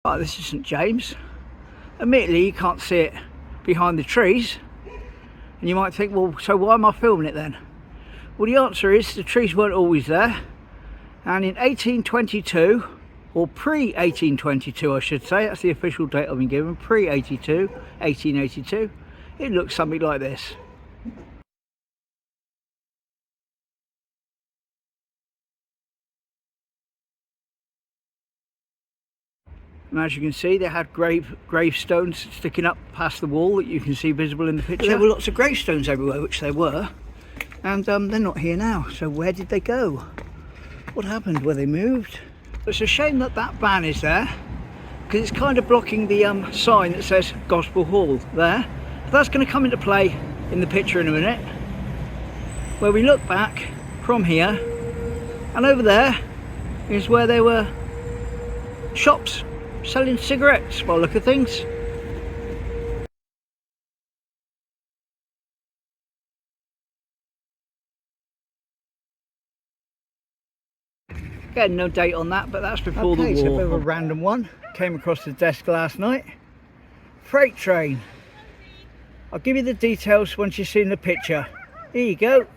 Right, this is St James. Admittedly, you can't see it behind the trees, and you might think, well, so why am I filming it then? Well, the answer is the trees weren't always there, and in 1822, or pre-1822 I should say, that's the official date I've been given, pre-82, 1882, it looks something like this. And as you can see, they had gravestones sticking up past the wall that you can see visible in the picture. There were lots of gravestones everywhere, which there were, and they're not here now. So where did they go? What happened? Were they moved? It's a shame that that van is there, because it's kind of blocking the sign that says Gospel Hall there. But that's going to come into play in the picture in a minute, where we look back from here, and over there is where there were shops selling cigarettes by the look of things. Again, no date on that, but that's before the war. So a bit of a random one. Came across the desk last night. Freight train. I'll give you the details once you've seen the picture. Here you go.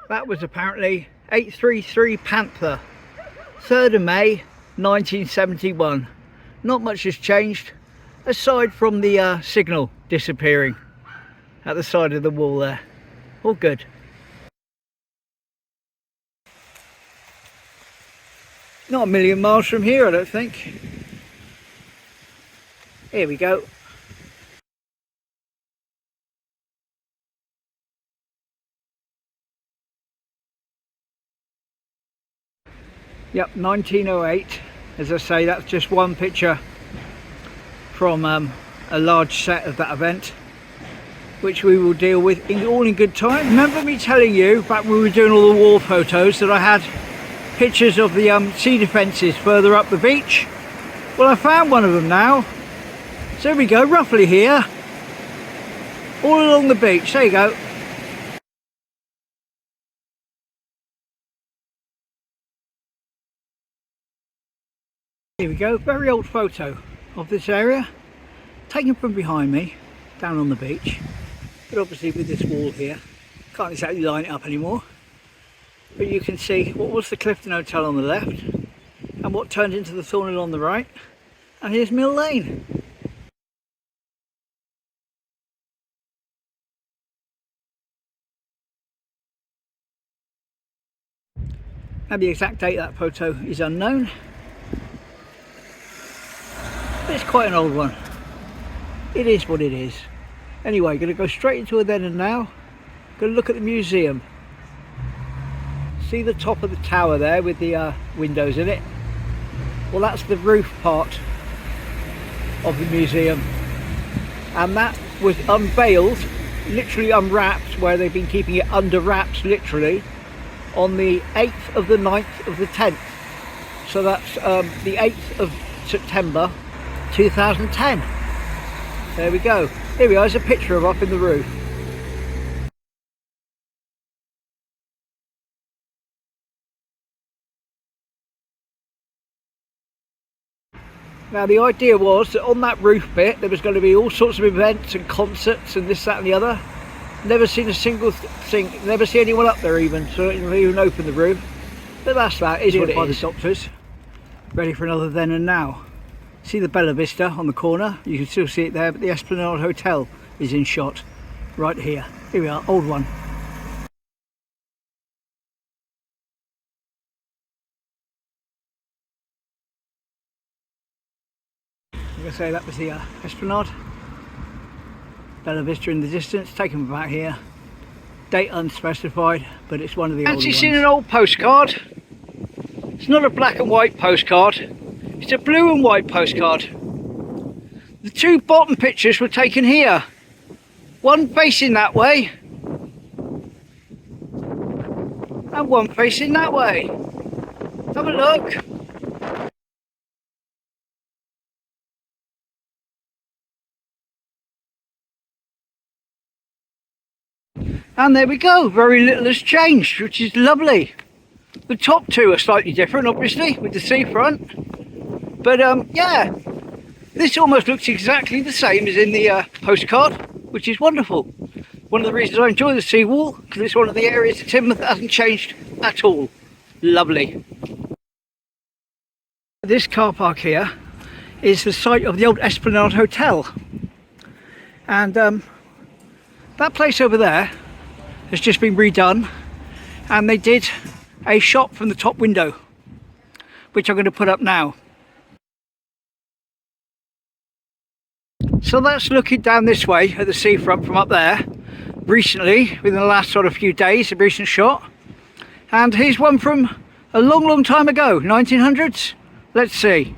That was apparently 833 Panther, 3rd of May 1971. Not much has changed aside from the signal disappearing at the side of the wall there. All good. Not a million miles from here, I don't think. Here we go. Yep, 1908. As I say, that's just one picture from a large set of that event, which we will deal with all in good time. Remember me telling you back when we were doing all the war photos that I had pictures of the sea defences further up the beach? Well, I found one of them now. So here we go, roughly here, all along the beach. There you go. Here we go, very old photo of this area, taken from behind me, down on the beach, but obviously with this wall here, can't exactly line it up anymore, but you can see what was the Clifton Hotel on the left, and what turned into the Thornhill on the right, and here's Mill Lane. Now the exact date of that photo is unknown, but it's quite an old one. It is what it is. Anyway, going to go straight into a then and now. Going to look at the museum. See the top of the tower there with the windows in it? Well, that's the roof part of the museum, and that was unveiled, literally unwrapped, where they've been keeping it under wraps literally, on the 8th of the 9th of the 10th. So that's the 8th of September 2010. There we go. Here we are, there's a picture of up in the roof. Now the idea was that on that roof bit there was going to be all sorts of events and concerts and this, that and the other. Never seen a single thing, never see anyone up there even, so they didn't even open the roof. But that's that, is what it is. By the doctors. Ready for another then and now. See the Bella Vista on the corner, you can still see it there, but the Esplanade Hotel is in shot right here. Here we are, old one. I'm going to say that was the Esplanade. Bella Vista in the distance, taken from about here. Date unspecified, but it's one of the older ones. Fancy seen an old postcard? It's not a black and white postcard, it's a blue and white postcard. The two bottom pictures were taken here. One facing that way, and one facing that way. Have a look. And there we go, very little has changed, which is lovely. The top two are slightly different, obviously, with the seafront. But yeah, this almost looks exactly the same as in the postcard, which is wonderful. One of the reasons I enjoy the seawall, because it's one of the areas of Teignmouth that hasn't changed at all. Lovely. This car park here is the site of the old Esplanade Hotel. And that place over there has just been redone, and they did a shop from the top window, which I'm going to put up now. So that's looking down this way at the seafront from up there. Recently, within the last sort of few days, a recent shot. And here's one from a long time ago, 1900s. Let's see.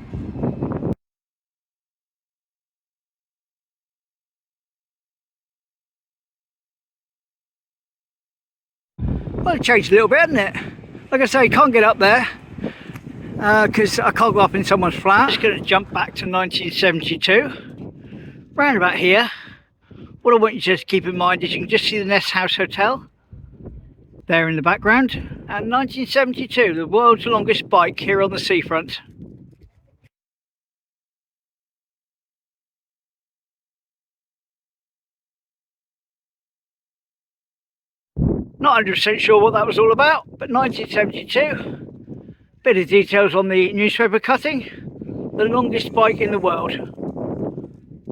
Well, it changed a little bit, hasn't it? Like I say, can't get up there because I can't go up in someone's flat. I'm just going to jump back to 1972, round about here. What I want you to just keep in mind is you can just see the Nest House Hotel there in the background. And 1972, the world's longest bike here on the seafront. Not 100% sure what that was all about, but 1972. Bit of details on the newspaper cutting. The longest bike in the world.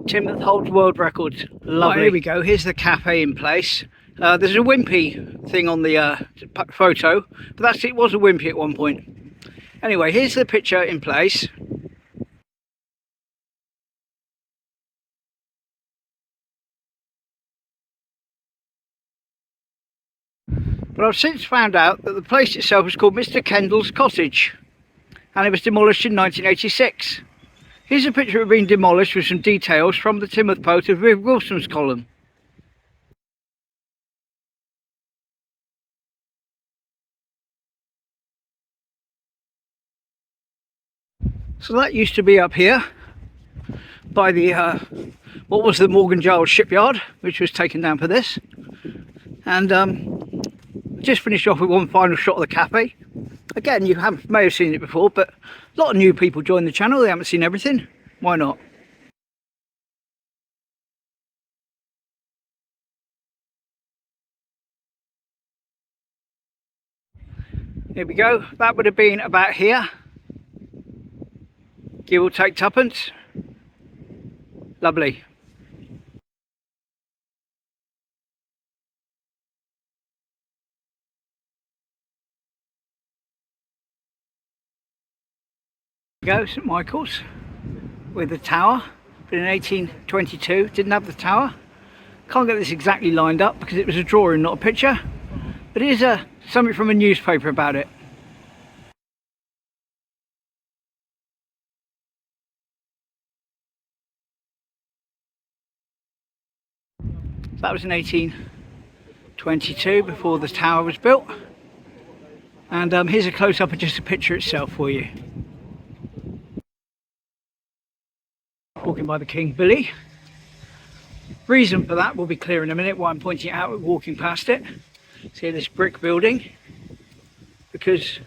Teignmouth holds world records. Lovely. Right, here we go. Here's the cafe in place. There's a wimpy thing on the photo, but it was a wimpy at one point. Anyway, here's the picture in place. But I've since found out that the place itself was called Mr. Kendall's Cottage, and it was demolished in 1986. Here's a picture of it being demolished with some details from the Teignmouth Post of Viv Wilson's column. So that used to be up here by the what was the Morgan Giles shipyard, which was taken down for this. And just finished off with one final shot of the cafe. Again, you may have seen it before, but a lot of new people join the channel. They haven't seen everything. Why not? Here we go. That would have been about here. Give or take tuppence. Lovely. Go St Michael's with the tower, but in 1822 didn't have the tower. Can't get this exactly lined up because it was a drawing, not a picture, but it is something from a newspaper about it. That was in 1822 before the tower was built, and here's a close-up of just a picture itself for you. Walking by the King Billy. Reason for that will be clear in a minute, why I'm pointing it out walking past it. See this brick building, because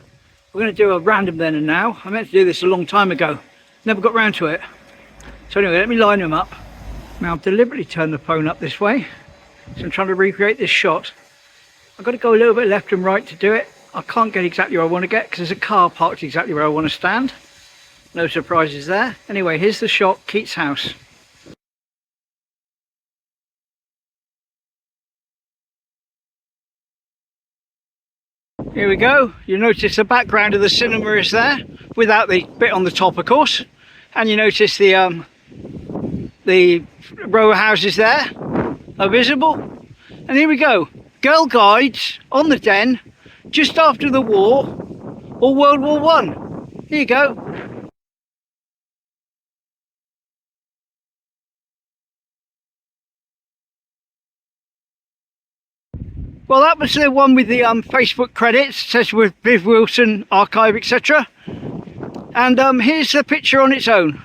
we're going to do a random then and now. I meant to do this a long time ago, never got round to it. So anyway, let me line them up. Now I've deliberately turned the phone up this way, so I'm trying to recreate this shot. I've got to go a little bit left and right to do it. I can't get exactly where I want to get because there's a car parked exactly where I want to stand. No surprises there. Anyway, here's the shot, Keats' house. Here we go. You notice the background of the cinema is there, without the bit on the top, of course. And you notice the row of houses there are visible. And here we go. Girl guides on the Den, just after the war, or World War One. Here you go. Well, that was the one with the Facebook credits, it says with Viv Wilson archive, etc. And here's the picture on its own.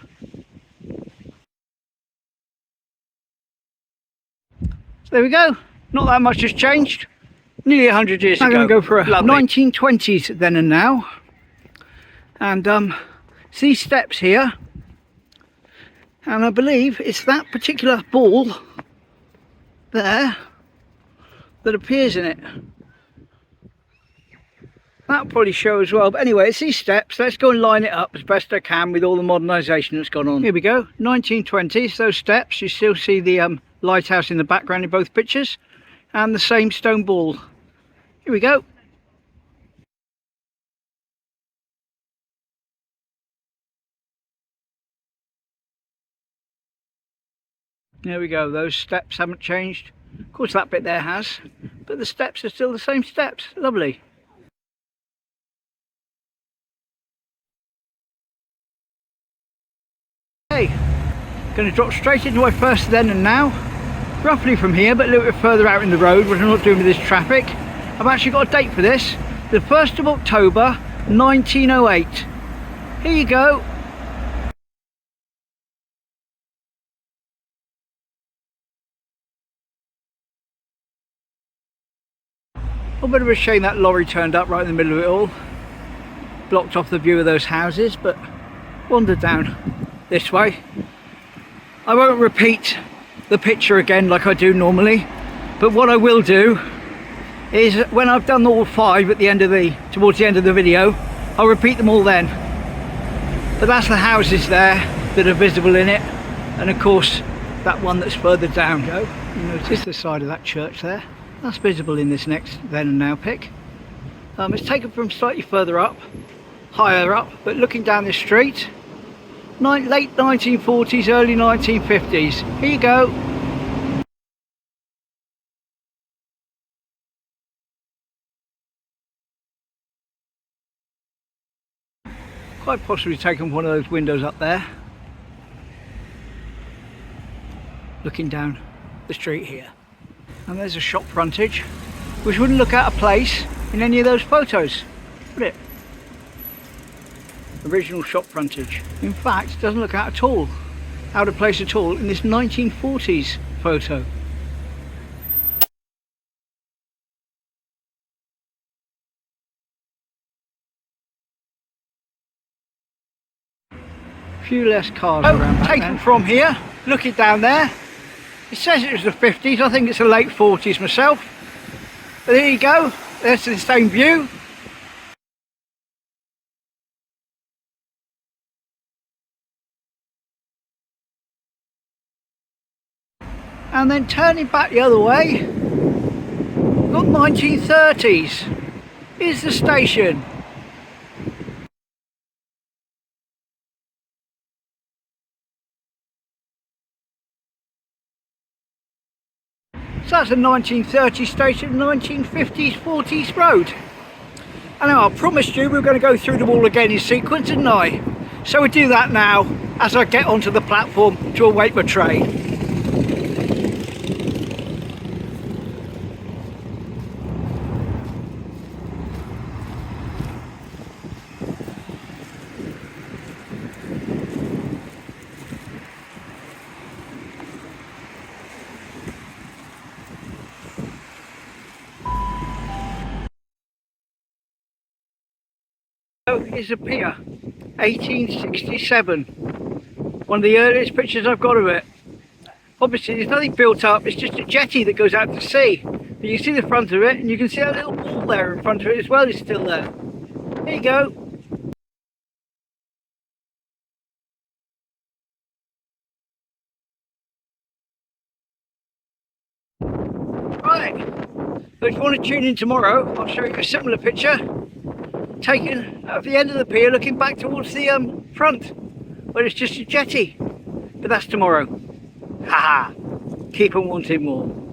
So there we go. Not that much has changed. Nearly 100 years ago. I'm going to go for a Lovely. 1920s then and now. And see steps here. And I believe it's that particular ball there that appears in it. That'll probably show as well. But anyway, it's these steps. Let's go and line it up as best I can with all the modernisation that's gone on. Here we go, 1920s, those steps. You still see the lighthouse in the background in both pictures. And the same stone ball. Here we go. There we go, those steps haven't changed. Of course that bit there has, but the steps are still the same steps. Lovely. Okay, going to drop straight into my first then and now. Roughly from here, but a little bit further out in the road, which I'm not doing with this traffic. I've actually got a date for this, the 1st of October 1908. Here you go. A bit of a shame that lorry turned up right in the middle of it all. Blocked off the view of those houses, but wandered down this way. I won't repeat the picture again like I do normally, but what I will do is when I've done all 5 at the end of towards the end of the video, I'll repeat them all then. But that's the houses there that are visible in it, and of course that one that's further down. You notice the side of that church there. That's visible in this next then and now pic. It's taken from slightly further up, higher up, but looking down this street. Late 1940s, early 1950s. Here you go. Quite possibly taken one of those windows up there. Looking down the street here. And there's a shop frontage, which wouldn't look out of place in any of those photos, would it? Original shop frontage. In fact, it doesn't look out of place at all in this 1940s photo. A few less cars around back taken then. From here, looking down there. It says it was the 50s, I think it's the late 40s myself. But there you go, there's the same view. And then turning back the other way, got 1930s. Here's the station. So that's a 1930s station, 1950s, 40s road. And now I promised you we were going to go through them all again in sequence, didn't I? So we do that now as I get onto the platform to await my train. Is a pier, 1867. One of the earliest pictures I've got of it. Obviously there's nothing built up, it's just a jetty that goes out to sea. But you can see the front of it, and you can see that little wall there in front of it as well is still there. There you go. Right, but if you want to tune in tomorrow, I'll show you a similar picture taken at the end of the pier looking back towards the front where it's just a jetty, but that's tomorrow. Haha, keep on wanting more.